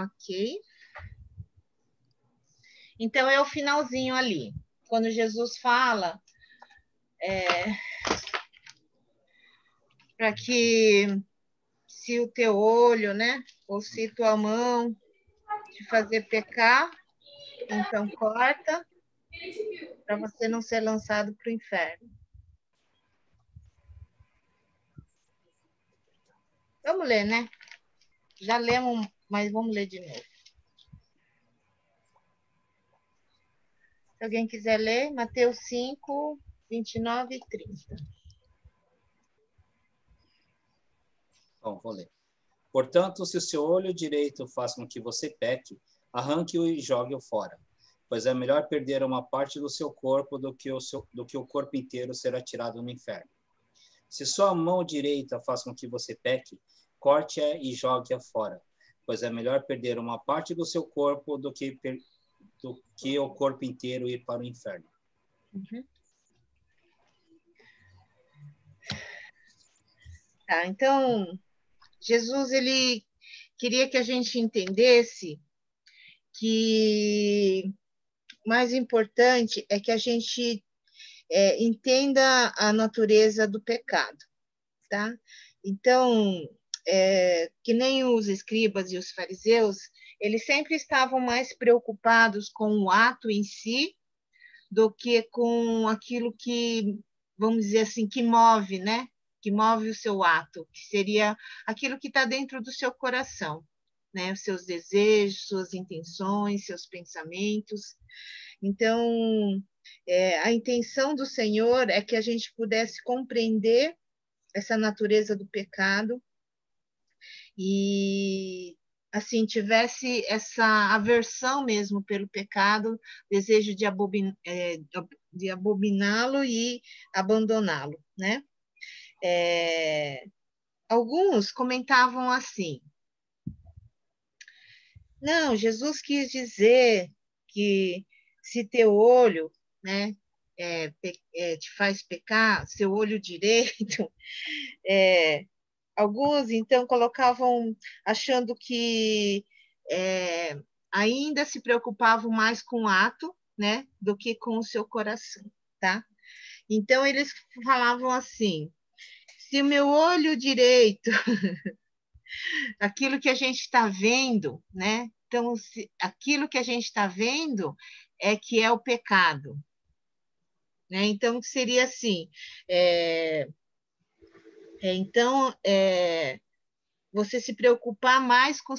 Ok. Então, é o finalzinho ali. Quando Jesus fala para que se o teu olho, né, ou se tua mão te fazer pecar, então corta, para você não ser lançado para o inferno. Vamos ler, né? Já lemos, mas vamos ler de novo. Se alguém quiser ler, Mateus 5, 29 e 30. Bom, vou ler. Portanto, se o seu olho direito faz com que você peque, arranque-o e jogue-o fora, pois é melhor perder uma parte do seu corpo do que o corpo inteiro ser atirado no inferno. Se sua mão direita faz com que você peque, corte-a e jogue-a fora, pois é melhor perder uma parte do seu corpo do que o corpo inteiro ir para o inferno. Uhum. Tá, então, Jesus, ele queria que a gente entendesse que o mais importante é que a gente entenda a natureza do pecado, tá? Então, que nem os escribas e os fariseus, eles sempre estavam mais preocupados com o ato em si do que com aquilo que, vamos dizer assim, que move, né? Que move o seu ato, que seria aquilo que está dentro do seu coração, né? Os seus desejos, suas intenções, seus pensamentos. Então, a intenção do Senhor é que a gente pudesse compreender essa natureza do pecado e assim tivesse essa aversão mesmo pelo pecado, desejo de abominá-lo e abandoná-lo, né? Alguns comentavam assim: não, Jesus quis dizer que se teu olho, né, te faz pecar, seu olho direito, alguns, então, colocavam, achando que ainda se preocupavam mais com o ato, né, do que com o seu coração, tá? Então, eles falavam assim: se o meu olho direito, aquilo que a gente está vendo, né? Então, aquilo que a gente está vendo é que é o pecado, né? Então, seria assim: então, você se preocupar mais com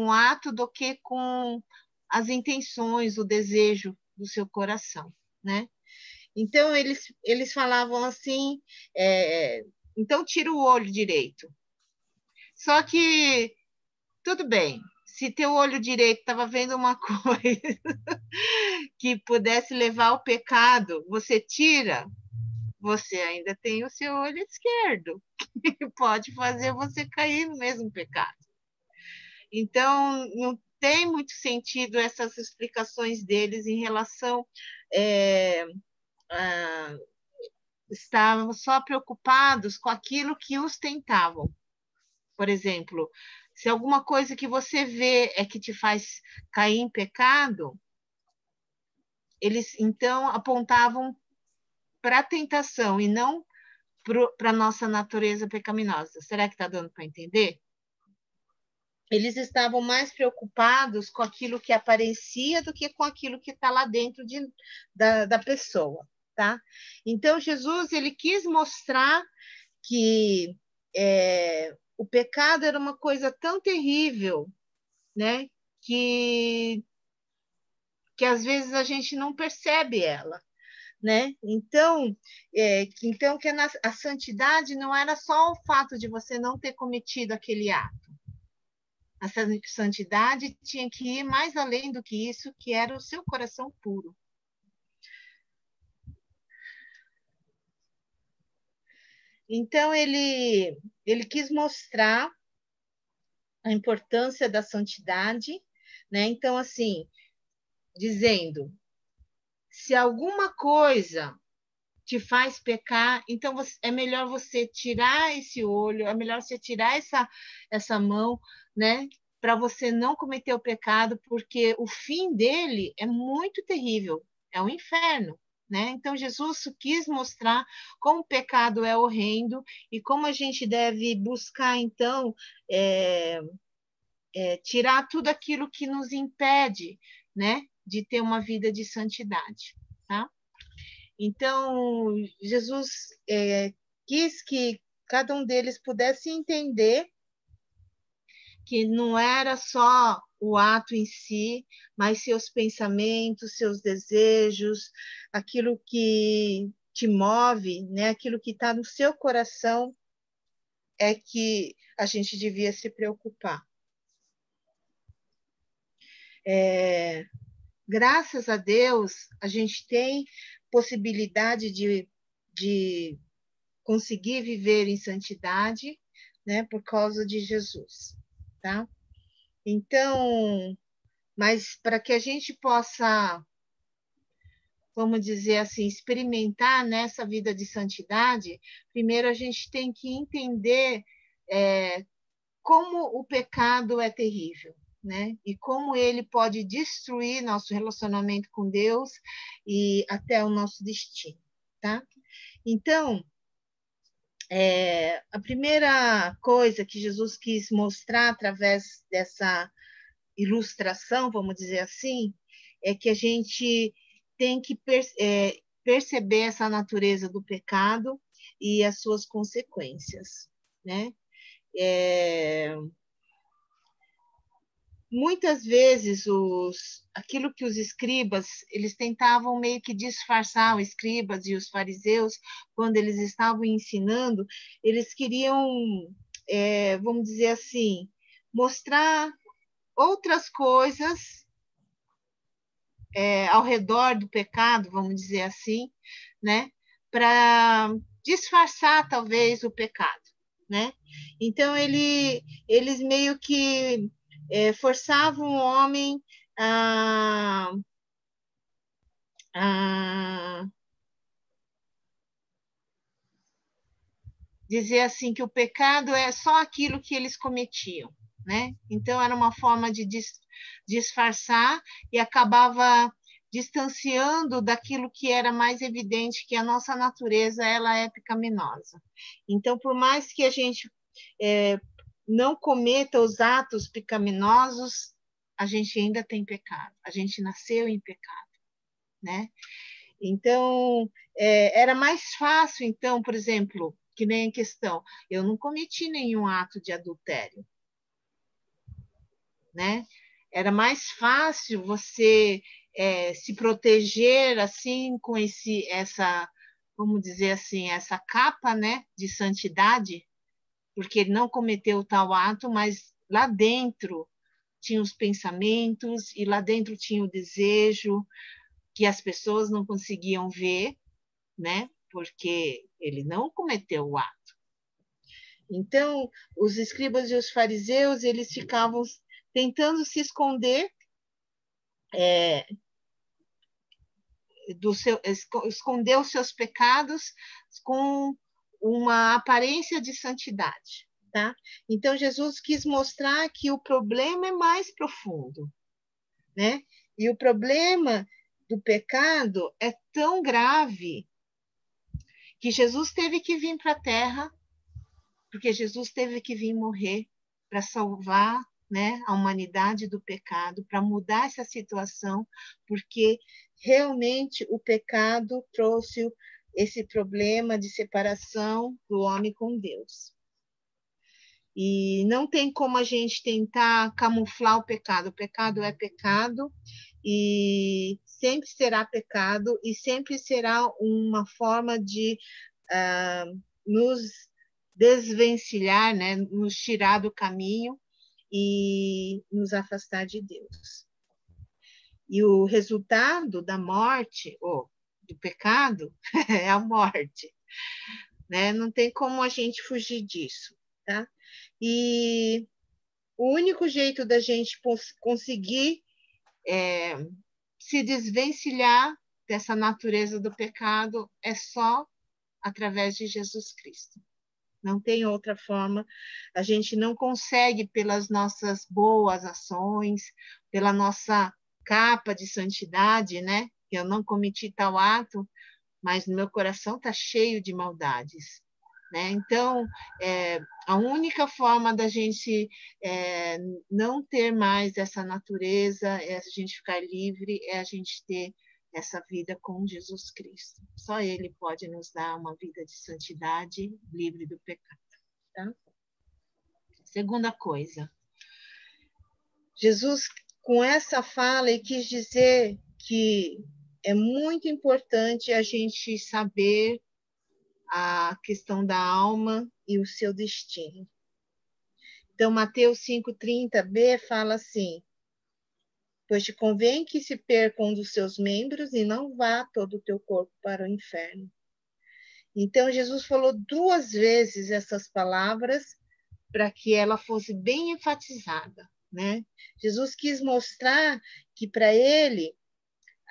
o ato do que com as intenções, o desejo do seu coração, né? Então, eles falavam assim, então tira o olho direito. Só que, tudo bem, se teu olho direito estava vendo uma coisa que pudesse levar ao pecado, você tira, você ainda tem o seu olho esquerdo, que pode fazer você cair no mesmo pecado. Então, não tem muito sentido essas explicações deles em relação a estavam só preocupados com aquilo que os tentavam. Por exemplo, se alguma coisa que você vê é que te faz cair em pecado, eles então apontavam para a tentação e não para a nossa natureza pecaminosa. Será que está dando para entender? Eles estavam mais preocupados com aquilo que aparecia do que com aquilo que está lá dentro da pessoa, tá? Então, Jesus, ele quis mostrar que o pecado era uma coisa tão terrível, né? Que às vezes a gente não percebe ela, né? Então, que a santidade não era só o fato de você não ter cometido aquele ato. A santidade tinha que ir mais além do que isso, que era o seu coração puro. Então, ele quis mostrar a importância da santidade, né? Então, assim, dizendo, se alguma coisa te faz pecar, então é melhor você tirar esse olho, é melhor você tirar essa mão, né? para você não cometer o pecado, porque o fim dele é muito terrível, é o inferno, né? Então, Jesus quis mostrar como o pecado é horrendo e como a gente deve buscar, então, tirar tudo aquilo que nos impede, né, de ter uma vida de santidade, tá? Então, Jesus quis que cada um deles pudesse entender que não era só o ato em si, mas seus pensamentos, seus desejos, aquilo que te move, né? Aquilo que está no seu coração é que a gente devia se preocupar. Graças a Deus, a gente tem possibilidade de conseguir viver em santidade, né? Por causa de Jesus, tá? Então, mas para que a gente possa, vamos dizer assim, experimentar nessa vida de santidade, primeiro a gente tem que entender como o pecado é terrível, né? E como ele pode destruir nosso relacionamento com Deus e até o nosso destino, tá? Então, a primeira coisa que Jesus quis mostrar através dessa ilustração, vamos dizer assim, é que a gente tem que perceber essa natureza do pecado e as suas consequências, né? Muitas vezes aquilo que os escribas, eles tentavam meio que disfarçar, os escribas e os fariseus, quando eles estavam ensinando, eles queriam, vamos dizer assim, mostrar outras coisas ao redor do pecado, vamos dizer assim, né, para disfarçar talvez o pecado, né? Então eles meio que forçavam o homem a dizer assim que o pecado é só aquilo que eles cometiam, né? Então era uma forma de disfarçar e acabava distanciando daquilo que era mais evidente, que a nossa natureza ela é pecaminosa. Então, por mais que a gente não cometa os atos pecaminosos, a gente ainda tem pecado. A gente nasceu em pecado, né? Então, era mais fácil, então, por exemplo, que nem a questão, eu não cometi nenhum ato de adultério, né? Era mais fácil você se proteger assim com essa, vamos dizer assim, essa capa, né, de santidade, porque ele não cometeu tal ato, mas lá dentro tinha os pensamentos e lá dentro tinha o desejo que as pessoas não conseguiam ver, né? Porque ele não cometeu o ato. Então, os escribas e os fariseus, eles ficavam tentando se esconder esconder os seus pecados com uma aparência de santidade, tá? Então, Jesus quis mostrar que o problema é mais profundo, né? E o problema do pecado é tão grave que Jesus teve que vir para a Terra, porque Jesus teve que vir morrer para salvar, né, a humanidade do pecado, para mudar essa situação, porque realmente o pecado trouxe esse problema de separação do homem com Deus. E não tem como a gente tentar camuflar o pecado. O pecado é pecado e sempre será pecado e sempre será uma forma de nos desvencilhar, né? Nos tirar do caminho e nos afastar de Deus. E o resultado da morte, ou do pecado, é a morte, né? Não tem como a gente fugir disso, tá? E o único jeito da gente conseguir se desvencilhar dessa natureza do pecado é só através de Jesus Cristo, Não tem outra forma. A gente não consegue, pelas nossas boas ações, pela nossa capa de santidade, né? Eu não cometi tal ato, mas no meu coração está cheio de maldades. Né? Então, a única forma da gente não ter mais essa natureza, é a gente ficar livre, é a gente ter essa vida com Jesus Cristo. Só Ele pode nos dar uma vida de santidade, livre do pecado. Tá? Segunda coisa, Jesus, com essa fala, ele quis dizer que é muito importante a gente saber a questão da alma e o seu destino. Então, Mateus 5,30b fala assim: pois te convém que se perca um dos seus membros e não vá todo o teu corpo para o inferno. Então, Jesus falou 2 vezes essas palavras para que ela fosse bem enfatizada, né? Jesus quis mostrar que para ele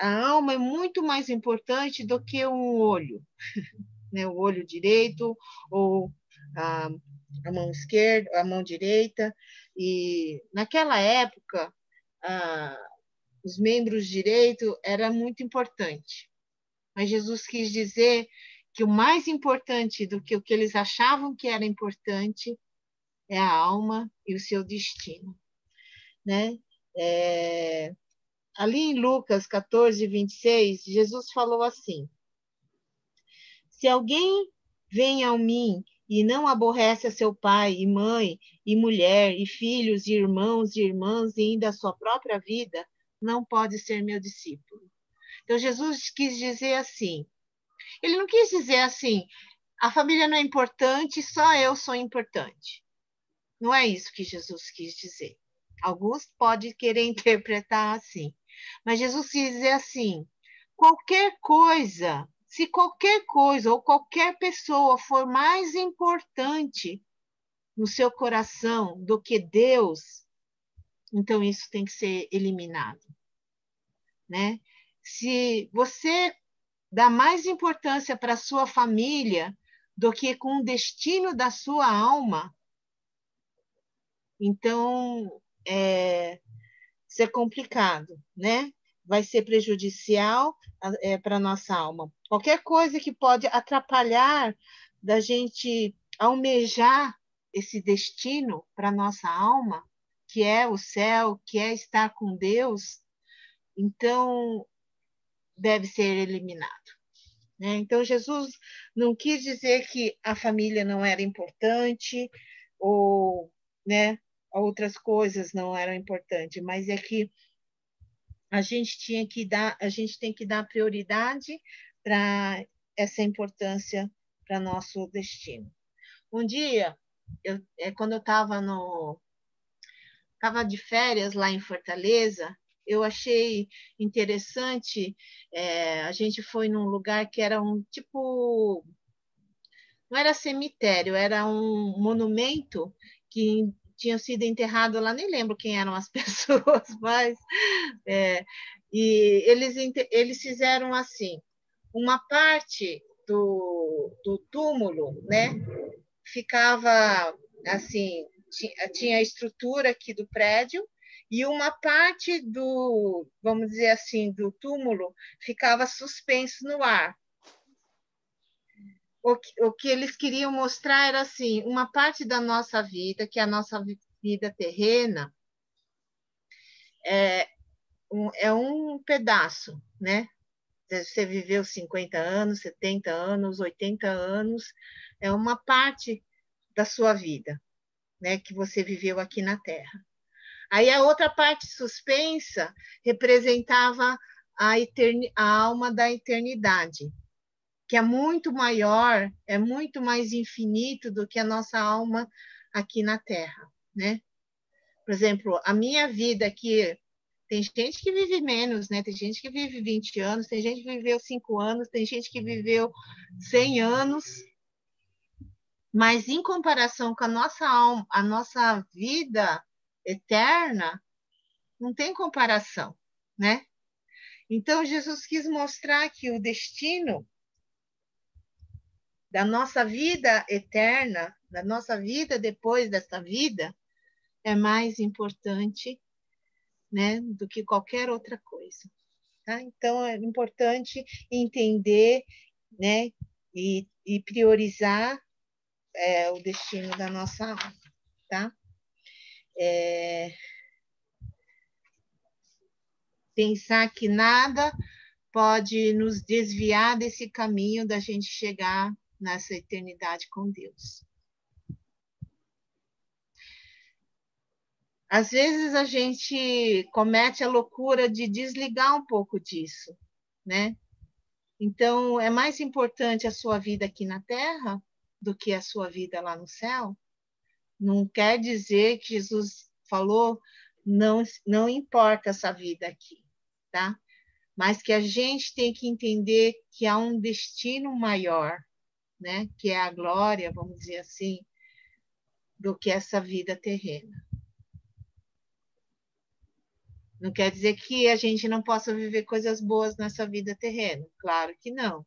a alma é muito mais importante do que um olho, né? O olho direito ou a mão esquerda, a mão direita. E naquela época, os membros direitos era muito importante. Mas Jesus quis dizer que o mais importante do que o que eles achavam que era importante é a alma e o seu destino, né? Ali em Lucas 14:26, Jesus falou assim: se alguém vem a mim e não aborrece a seu pai e mãe e mulher e filhos e irmãos e irmãs e ainda a sua própria vida, não pode ser meu discípulo. Então Jesus quis dizer assim, ele não quis dizer assim, a família não é importante, só eu sou importante. Não é isso que Jesus quis dizer. Alguns podem querer interpretar assim, mas Jesus quis dizer assim, qualquer coisa, se qualquer coisa ou qualquer pessoa for mais importante no seu coração do que Deus, então isso tem que ser eliminado, né? Se você dá mais importância para a sua família do que com o destino da sua alma, então isso é complicado, né? Vai ser prejudicial para a nossa alma. Qualquer coisa que pode atrapalhar da gente almejar esse destino para a nossa alma, que é o céu, que é estar com Deus, então deve ser eliminado. Né? Então, Jesus não quis dizer que a família não era importante ou, né, outras coisas não eram importantes, mas é que a gente tem que dar prioridade para essa importância para nosso destino. Um dia, quando eu estava de férias lá em Fortaleza, eu achei interessante, a gente foi num lugar que era um tipo, não era cemitério, era um monumento que tinha sido enterrado lá, nem lembro quem eram as pessoas, mas e eles fizeram assim, uma parte do túmulo, né, ficava assim, tinha a estrutura aqui do prédio, e uma parte vamos dizer assim, do túmulo ficava suspenso no ar. O que eles queriam mostrar era assim, uma parte da nossa vida, que é a nossa vida terrena, é um pedaço, né? Você viveu 50 anos, 70 anos, 80 anos, é uma parte da sua vida, né, que você viveu aqui na Terra. Aí a outra parte suspensa representava a alma da eternidade, que é muito maior, é muito mais infinito do que a nossa alma aqui na Terra, né? Por exemplo, a minha vida aqui, tem gente que vive menos, né? Tem gente que vive 20 anos, tem gente que viveu 5 anos, tem gente que viveu 100 anos, mas em comparação com a nossa alma, a nossa vida eterna, não tem comparação, né? Então, Jesus quis mostrar que o destino da nossa vida eterna da nossa vida depois dessa vida é mais importante, né, do que qualquer outra coisa. Tá? Então, é importante entender, né, e priorizar o destino da nossa alma. Tá? Pensar que nada pode nos desviar desse caminho da gente chegar nessa eternidade com Deus. Às vezes a gente comete a loucura de desligar um pouco disso, né? Então, é mais importante a sua vida aqui na Terra do que a sua vida lá no céu? Não quer dizer que Jesus falou, não importa essa vida aqui, tá? Mas que a gente tem que entender que há um destino maior, né? Que é a glória, vamos dizer assim, do que essa vida terrena. Não quer dizer que a gente não possa viver coisas boas nessa vida terrena. Claro que não.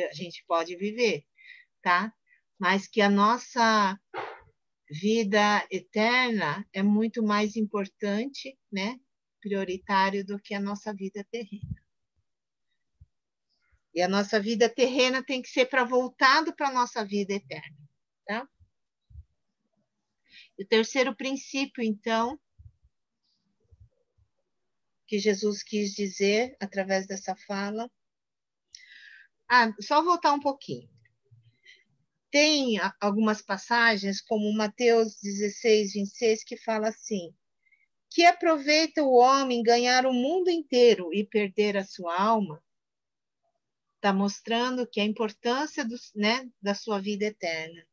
A gente pode viver, tá? Mas que a nossa vida eterna é muito mais importante, né? Prioritário do que a nossa vida terrena. E a nossa vida terrena tem que ser para voltado para a nossa vida eterna, tá? E o terceiro princípio, então, que Jesus quis dizer através dessa fala. Só voltar um pouquinho. Tem algumas passagens, como Mateus 16, 26, que fala assim: que aproveita o homem ganhar o mundo inteiro e perder a sua alma? Está mostrando que a importância né, da sua vida eterna.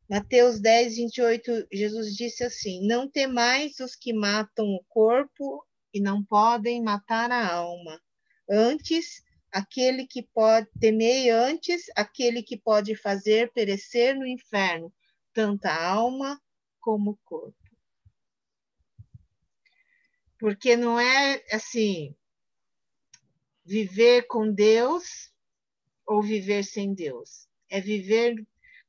Mateus 10, 28, Jesus disse assim: não temais os que matam o corpo e não podem matar a alma. Temei antes aquele que pode fazer perecer no inferno tanto a alma como o corpo. Porque não é assim, viver com Deus ou viver sem Deus. É viver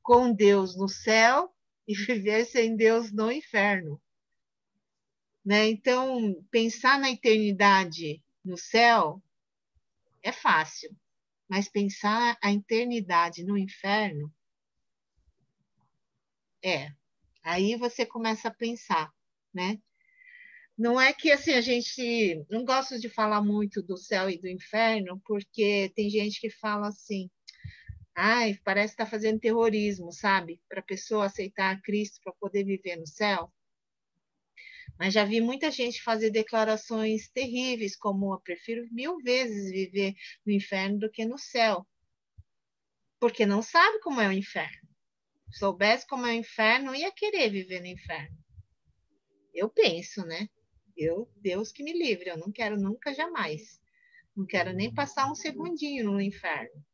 com Deus no céu e viver sem Deus no inferno. Né? Então, pensar na eternidade no céu é fácil, mas pensar a eternidade no inferno aí você começa a pensar, né? Não é que assim a gente não gosta de falar muito do céu e do inferno, porque tem gente que fala assim: ai, parece que está fazendo terrorismo, sabe? Para a pessoa aceitar Cristo para poder viver no céu. Mas já vi muita gente fazer declarações terríveis, como: eu prefiro 1000 vezes viver no inferno do que no céu. Porque não sabe como é o inferno. Se soubesse como é o inferno, não ia querer viver no inferno. Eu penso, né? Deus que me livre, eu não quero nunca, jamais. Não quero nem passar um segundinho no inferno.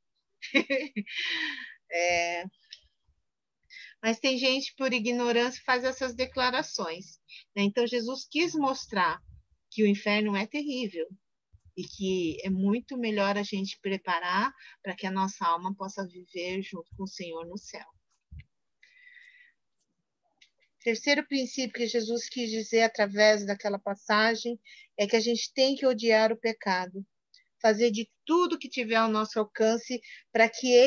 Mas tem gente, por ignorância, que faz essas declarações. Né? Então, Jesus quis mostrar que o inferno é terrível e que é muito melhor a gente preparar para que a nossa alma possa viver junto com o Senhor no céu. Terceiro princípio que Jesus quis dizer através daquela passagem é que a gente tem que odiar o pecado, fazer de tudo que tiver ao nosso alcance para que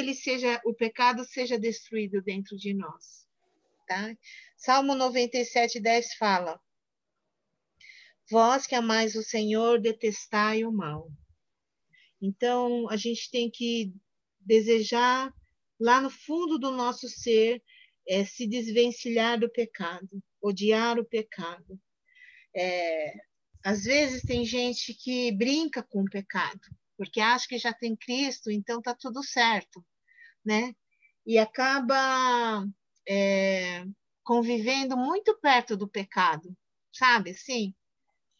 o pecado seja destruído dentro de nós. Tá? Salmo 97, 10 fala: vós que amais o Senhor, detestai o mal. Então, a gente tem que desejar, lá no fundo do nosso ser, se desvencilhar do pecado, odiar o pecado. Às vezes tem gente que brinca com o pecado, porque acha que já tem Cristo, então está tudo certo, né? E acaba convivendo muito perto do pecado, sabe? Sim,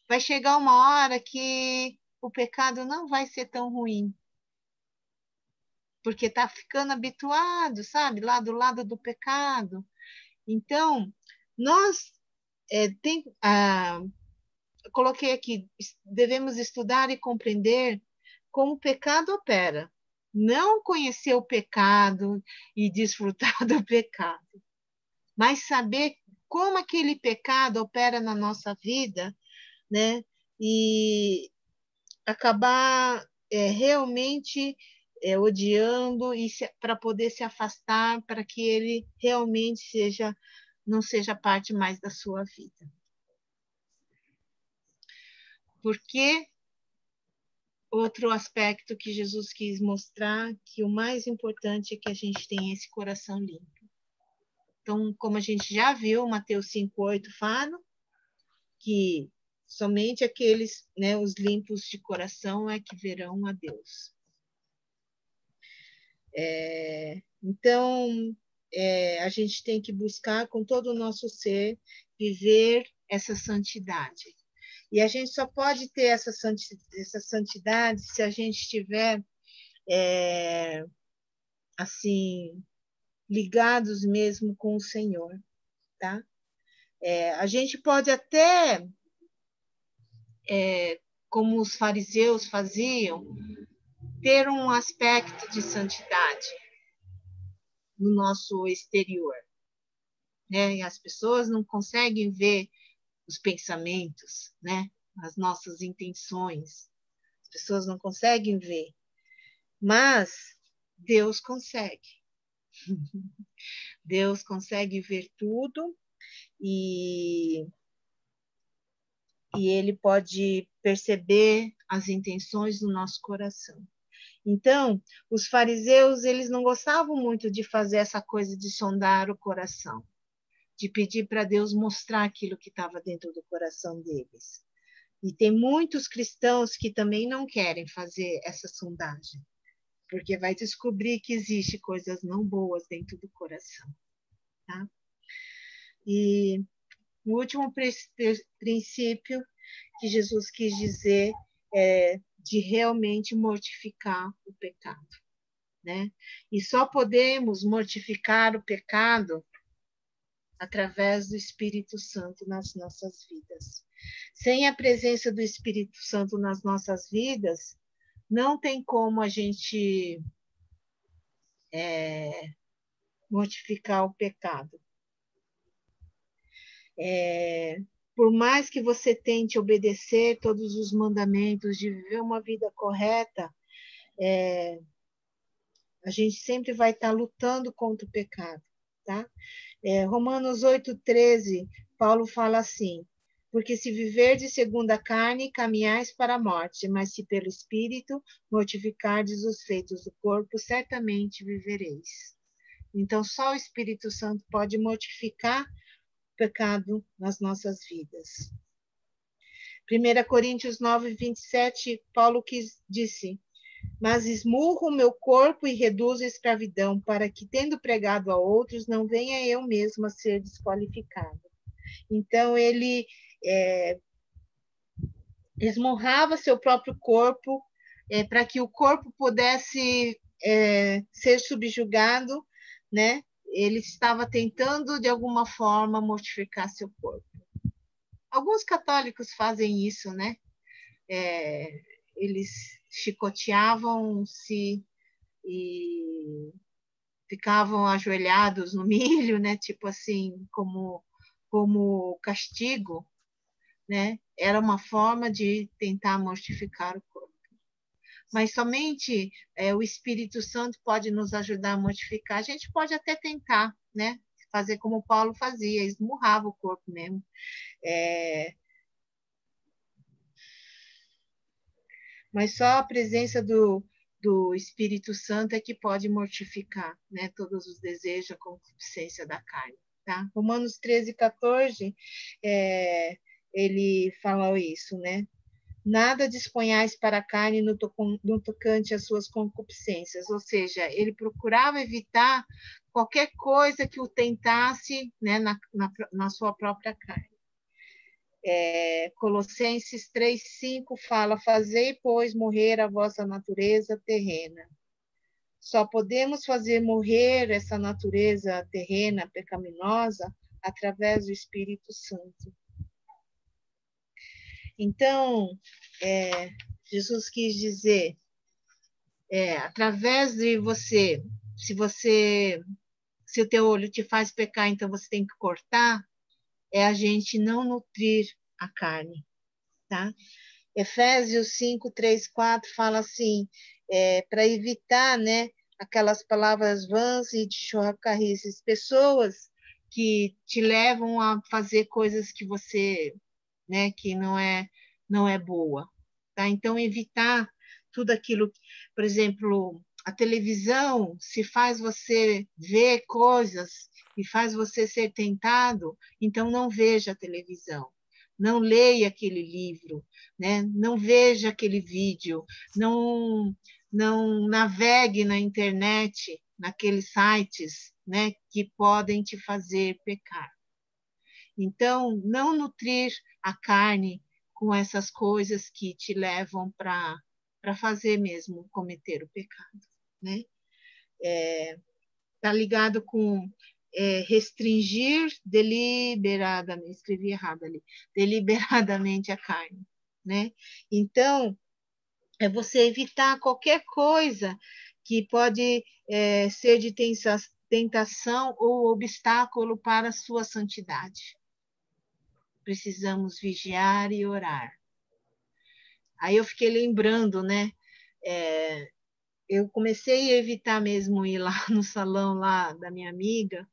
vai chegar uma hora que o pecado não vai ser tão ruim, porque está ficando habituado, sabe? Lá do lado do pecado. Então, nós coloquei aqui, devemos estudar e compreender como o pecado opera, não conhecer o pecado e desfrutar do pecado, mas saber como aquele pecado opera na nossa vida, né? E acabar realmente odiando e para poder se afastar, para que ele realmente não seja parte mais da sua vida. Porque outro aspecto que Jesus quis mostrar, que o mais importante é que a gente tenha esse coração limpo. Então, como a gente já viu, Mateus 5,8 fala que somente aqueles, né, os limpos de coração é que verão a Deus. Então, a gente tem que buscar com todo o nosso ser viver essa santidade. E a gente só pode ter essa santidade se a gente estiver assim, ligados mesmo com o Senhor, tá? A gente pode até, como os fariseus faziam, ter um aspecto de santidade no nosso exterior, né? E as pessoas não conseguem ver os pensamentos, né? As nossas intenções. As pessoas não conseguem ver, mas Deus consegue. Deus consegue ver tudo e Ele pode perceber as intenções do nosso coração. Então, os fariseus, eles não gostavam muito de fazer essa coisa de sondar o coração, de pedir para Deus mostrar aquilo que estava dentro do coração deles. E tem muitos cristãos que também não querem fazer essa sondagem, porque vai descobrir que existe coisas não boas dentro do coração, tá? E o último princípio que Jesus quis dizer é de realmente mortificar o pecado, né? E só podemos mortificar o pecado através do Espírito Santo nas nossas vidas. Sem a presença do Espírito Santo nas nossas vidas, não tem como a gente mortificar o pecado. Por mais que você tente obedecer todos os mandamentos, de viver uma vida correta, a gente sempre vai estar lutando contra o pecado, tá? Romanos 8,13, Paulo fala assim: porque se viverdes segundo a carne, caminhais para a morte, mas se pelo Espírito mortificardes os feitos do corpo, certamente vivereis. Então, só o Espírito Santo pode mortificar o pecado nas nossas vidas. 1 Coríntios 9:27, Paulo disse: mas esmurro o meu corpo e reduzo a escravidão, para que, tendo pregado a outros, não venha eu mesmo a ser desqualificado. Então, ele esmurrava seu próprio corpo para que o corpo pudesse ser subjugado, né? Ele estava tentando, de alguma forma, mortificar seu corpo. Alguns católicos fazem isso, né? Eles chicoteavam-se e ficavam ajoelhados no milho, né? Tipo assim, como castigo, né? Era uma forma de tentar mortificar o corpo. Mas somente o Espírito Santo pode nos ajudar a mortificar. A gente pode até tentar, né? Fazer como Paulo fazia, esmurrava o corpo mesmo. Mas só a presença do Espírito Santo é que pode mortificar, né, todos os desejos, a concupiscência da carne. Tá? Romanos 13:14, ele fala isso, né? Nada disponhais para a carne no tocante às suas concupiscências, ou seja, ele procurava evitar qualquer coisa que o tentasse, né, na sua própria carne. Colossenses 3:5 fala: fazei, pois, morrer a vossa natureza terrena. Só podemos fazer morrer essa natureza terrena, pecaminosa, através do Espírito Santo. Então, Jesus quis dizer através de você, se o teu olho te faz pecar, então você tem que cortar, é a gente não nutrir a carne, tá? Efésios 5, 3, 4 fala assim, para evitar, né, aquelas palavras vãs e de chorracarrices, pessoas que te levam a fazer coisas que você, né, que não é boa, tá? Então evitar tudo aquilo, por exemplo, a televisão, se faz você ver coisas e faz você ser tentado, então não veja a televisão, não leia aquele livro, né? Não veja aquele vídeo, não navegue na internet, naqueles sites, né, que podem te fazer pecar. Então, não nutrir a carne com essas coisas que te levam para fazer mesmo cometer o pecado, né? Tá ligado com restringir deliberadamente, escrevi errado ali, deliberadamente a carne, né? Então, é você evitar qualquer coisa que pode ser de tentação ou obstáculo para a sua santidade. Precisamos vigiar e orar. Aí eu fiquei lembrando, né? Eu comecei a evitar mesmo ir lá no salão lá da minha amiga,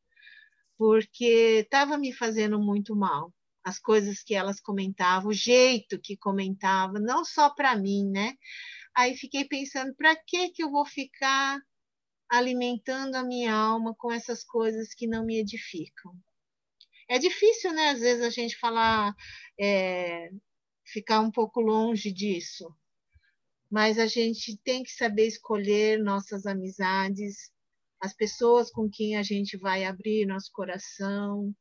porque estava me fazendo muito mal. As coisas que elas comentavam, o jeito que comentava, não só para mim, né? Aí fiquei pensando, para que eu vou ficar alimentando a minha alma com essas coisas que não me edificam? É difícil, né? Às vezes a gente falar, ficar um pouco longe disso, mas a gente tem que saber escolher nossas amizades, as pessoas com quem a gente vai abrir nosso coração,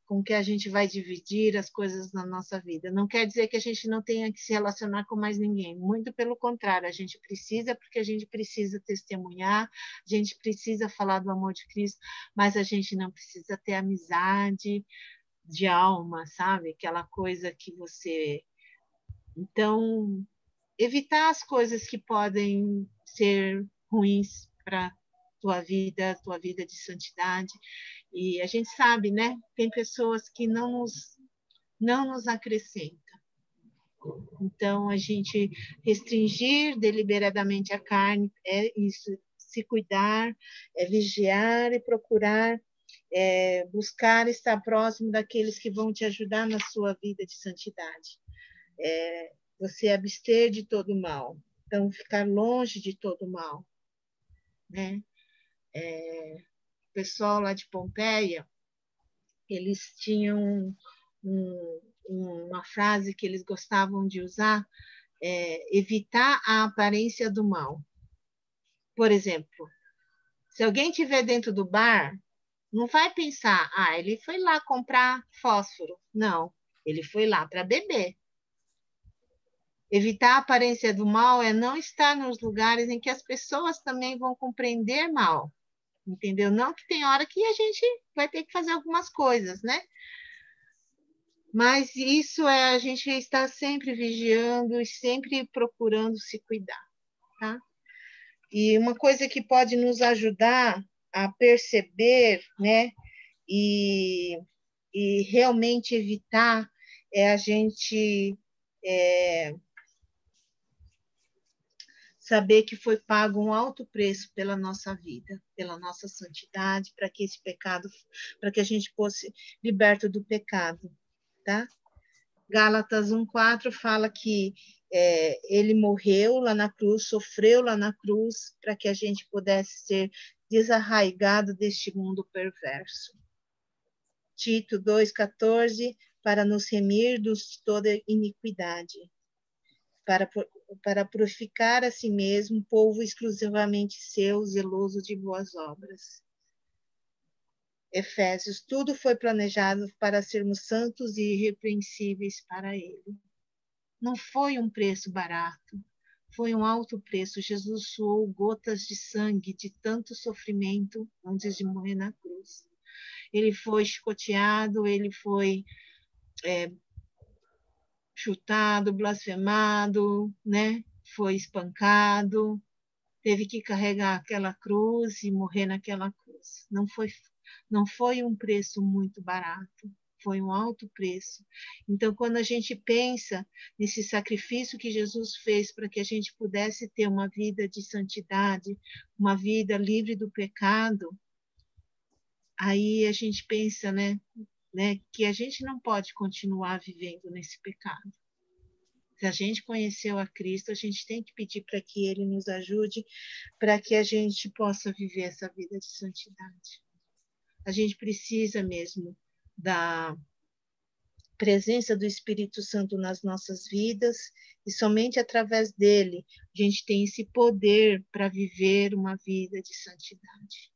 com que a gente vai dividir as coisas na nossa vida. Não quer dizer que a gente não tenha que se relacionar com mais ninguém, muito pelo contrário, a gente precisa, porque a gente precisa testemunhar, a gente precisa falar do amor de Cristo, mas a gente não precisa ter amizade de alma, sabe? Aquela coisa que você... Então, evitar as coisas que podem ser ruins para tua vida de santidade. E a gente sabe, né? Tem pessoas que não nos acrescentam. Então, a gente restringir deliberadamente a carne é isso, se cuidar, é vigiar e procurar buscar estar próximo daqueles que vão te ajudar na sua vida de santidade. Você abster de todo mal. Então, ficar longe de todo mal, né? O pessoal lá de Pompeia, eles tinham uma frase que eles gostavam de usar, evitar a aparência do mal. Por exemplo, se alguém estiver dentro do bar, não vai pensar, ele foi lá comprar fósforo. Não, ele foi lá para beber. Evitar a aparência do mal é não estar nos lugares em que as pessoas também vão compreender mal. Entendeu? Não que tem hora que a gente vai ter que fazer algumas coisas, né? Mas isso a gente estar sempre vigiando e sempre procurando se cuidar, tá? E uma coisa que pode nos ajudar a perceber, né? E realmente evitar é a gente saber que foi pago um alto preço pela nossa vida, pela nossa santidade, para que esse pecado, para que a gente fosse liberto do pecado, tá? Gálatas 1:4 fala que ele morreu lá na cruz, sofreu lá na cruz, para que a gente pudesse ser desarraigado deste mundo perverso. Tito 2:14, para nos remir de toda iniquidade, para purificar a si mesmo, povo exclusivamente seu, zeloso de boas obras. Efésios, tudo foi planejado para sermos santos e irrepreensíveis para Ele. Não foi um preço barato, foi um alto preço. Jesus suou gotas de sangue de tanto sofrimento antes de morrer na cruz. Ele foi chicoteado, ele foi chutado, blasfemado, né? Foi espancado, teve que carregar aquela cruz e morrer naquela cruz. Não foi um preço muito barato, foi um alto preço. Então, quando a gente pensa nesse sacrifício que Jesus fez para que a gente pudesse ter uma vida de santidade, uma vida livre do pecado, aí a gente pensa, né, que a gente não pode continuar vivendo nesse pecado. Se a gente conheceu a Cristo, a gente tem que pedir para que Ele nos ajude, para que a gente possa viver essa vida de santidade. A gente precisa mesmo da presença do Espírito Santo nas nossas vidas, e somente através dele a gente tem esse poder para viver uma vida de santidade.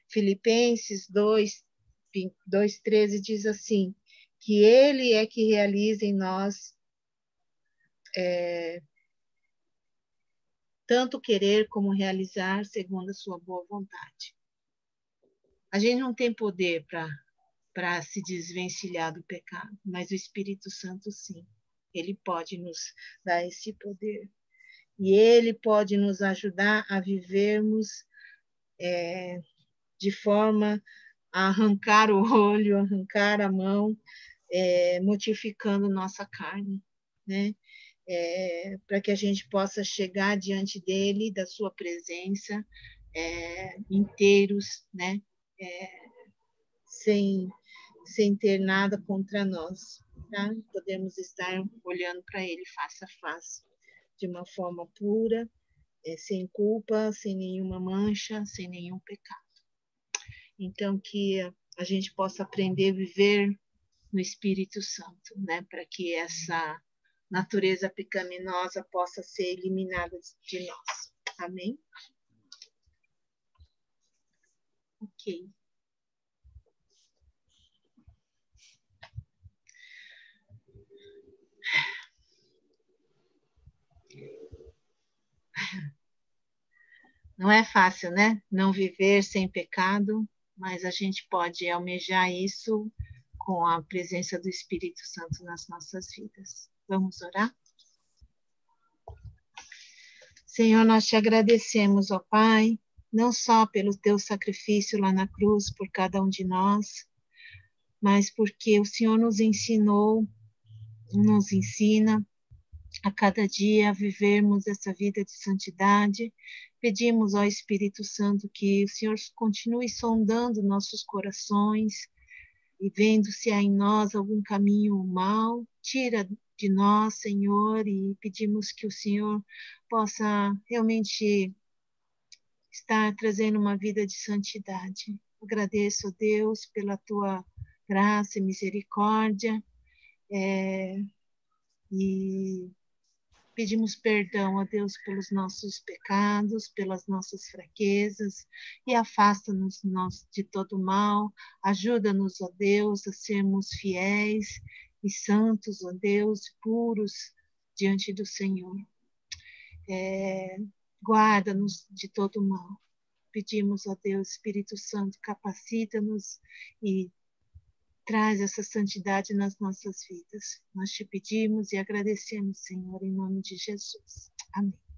Filipenses 2:13 diz assim, que ele é que realiza em nós tanto querer como realizar segundo a sua boa vontade. A gente não tem poder para se desvencilhar do pecado, mas o Espírito Santo sim. Ele pode nos dar esse poder. E ele pode nos ajudar a vivermos de forma a arrancar o olho, arrancar a mão, mortificando nossa carne, né? Para que a gente possa chegar diante dele, da sua presença, inteiros, né? Sem ter nada contra nós, tá? Podemos estar olhando para ele face a face, de uma forma pura, sem culpa, sem nenhuma mancha, sem nenhum pecado. Então, que a gente possa aprender a viver no Espírito Santo, né? Para que essa natureza pecaminosa possa ser eliminada de nós. Amém? Ok. Não é fácil, né? Não viver sem pecado, mas a gente pode almejar isso com a presença do Espírito Santo nas nossas vidas. Vamos orar? Senhor, nós te agradecemos, ó Pai, não só pelo teu sacrifício lá na cruz por cada um de nós, mas porque o Senhor nos ensina a cada dia a vivermos essa vida de santidade. Pedimos ao Espírito Santo que o Senhor continue sondando nossos corações e vendo se há em nós algum caminho mau, tira de nós, Senhor, e pedimos que o Senhor possa realmente estar trazendo uma vida de santidade. Agradeço, Deus, pela tua graça e misericórdia, e pedimos perdão a Deus pelos nossos pecados, pelas nossas fraquezas, e afasta-nos de todo mal. Ajuda-nos, ó Deus, a sermos fiéis e santos, ó Deus, puros diante do Senhor. Guarda-nos de todo mal. Pedimos, ó Deus, Espírito Santo, capacita-nos e traz essa santidade nas nossas vidas. Nós te pedimos e agradecemos, Senhor, em nome de Jesus. Amém.